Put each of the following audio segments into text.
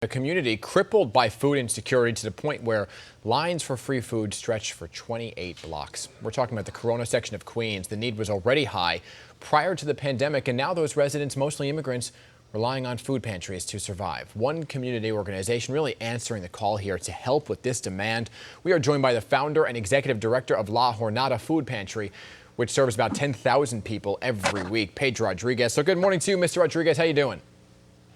A community crippled by food insecurity to the point where lines for free food stretch for 28 blocks. We're talking about the Corona section of Queens. The need was already high prior to the pandemic, and now those residents, mostly immigrants, relying on food pantries to survive. One community organization really answering the call here to help with this demand. We are joined by the founder and executive director of La Jornada Food Pantry, which serves about 10,000 people every week, Pedro Rodriguez. So good morning to you, Mr. Rodriguez. How you doing?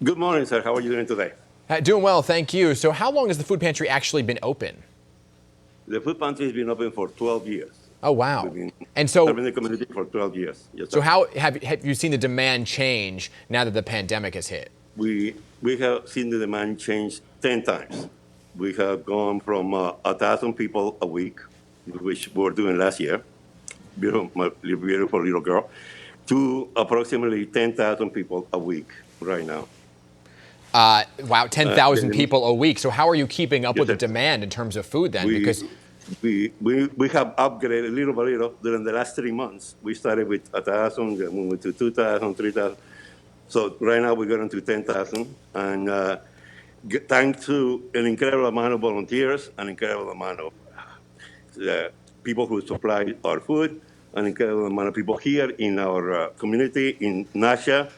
Good morning, sir. How are you doing today? Doing well, thank you. So how long has the food pantry actually been open? The food pantry has been open for 12 years. Oh, wow. We've been And so, serving the community for 12 years. Yes, so sir. how have you seen the demand change now that the pandemic has hit? We have seen the demand change 10 times. We have gone from 1,000 people a week, which we were doing last year, my beautiful little girl, to approximately 10,000 people a week right now. Wow, 10,000 people a week. So how are you keeping up with the sir. demand in terms of food then? We have upgraded little by little during the last 3 months. We started with 1,000, then we went to 2,000, 3,000. So right now we're going to 10,000. And thanks to an incredible amount of volunteers, an incredible amount of people who supply our food, an incredible amount of people here in our community in Nasha.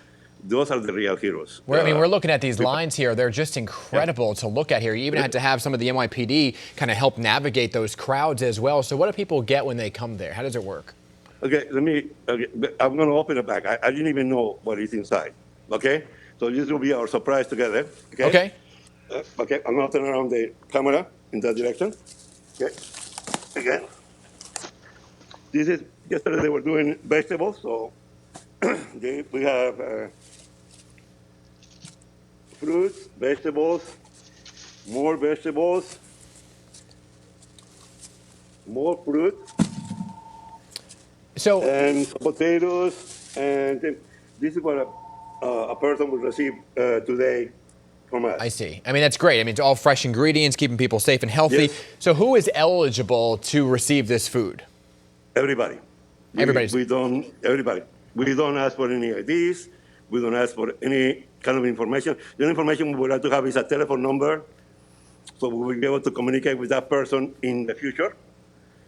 Those are the real heroes. I mean, we're looking at these lines here. They're just incredible to look at here. You even had to have some of the NYPD kind of help navigate those crowds as well. So what do people get when they come there? How does it work? Okay, I'm going to open it back. I didn't even know what is inside. Okay? So this will be our surprise together. Okay? Okay, I'm going to turn around the camera in that direction. Okay? Again. This is, yesterday they were doing vegetables, so we have fruits, vegetables, more fruit, So, and potatoes, and this is what a person will receive today from us. I see. I mean, that's great. I mean, it's all fresh ingredients, keeping people safe and healthy. Yes. So who is eligible to receive this food? Everybody. Everybody. We don't ask for any IDs. We don't ask for any kind of information. The only information we would like to have is a telephone number, so we will be able to communicate with that person in the future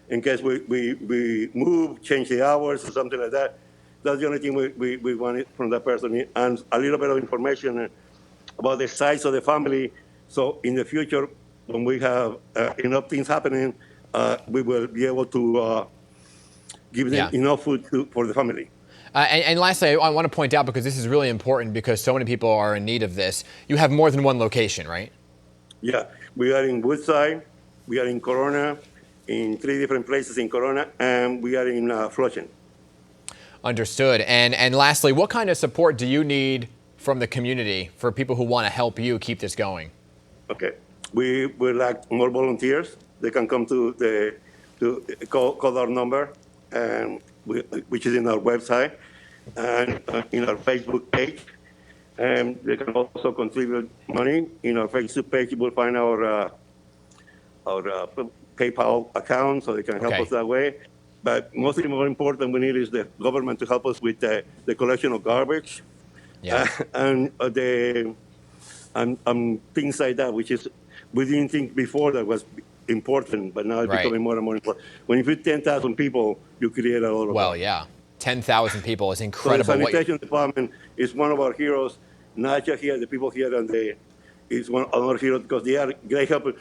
in case we move, change the hours or something like that. That's the only thing we want from that person, and a little bit of information about the size of the family. So in the future, when we have enough things happening, we will be able to give them enough food for the family. And lastly, I want to point out, because this is really important because so many people are in need of this, you have more than one location, right? Yeah, we are in Woodside, we are in Corona, in 3 different places in Corona, and we are in Flushing. Understood. And lastly, what kind of support do you need from the community for people who want to help you keep this going? Okay, we would like more volunteers. They can come to call our number, which is in our website and in our Facebook page. And they can also contribute money. In our Facebook page, you will find our PayPal account, so they can help us that way. But mostly more important we need is the government to help us with the collection of garbage and things like that, which is we didn't think before that was important, but now it's becoming more and more important. When you feed 10,000 people, you create a lot of Well, yeah. 10,000 people is incredible. So the sanitation department is one of our heroes. Naja here, the people here, and is one of our heroes because they are great help.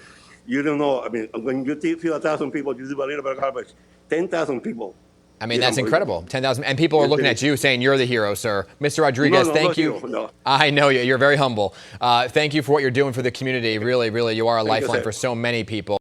You don't know. I mean, when you feed 1,000 people, you do a little bit of garbage. 10,000 people. I mean, that's incredible. 10,000. And people are looking at you saying you're the hero, sir. Mr. Rodriguez, thank you. No. I know you. You're very humble. Thank you for what you're doing for the community. Really, really, you are a lifeline for so many people.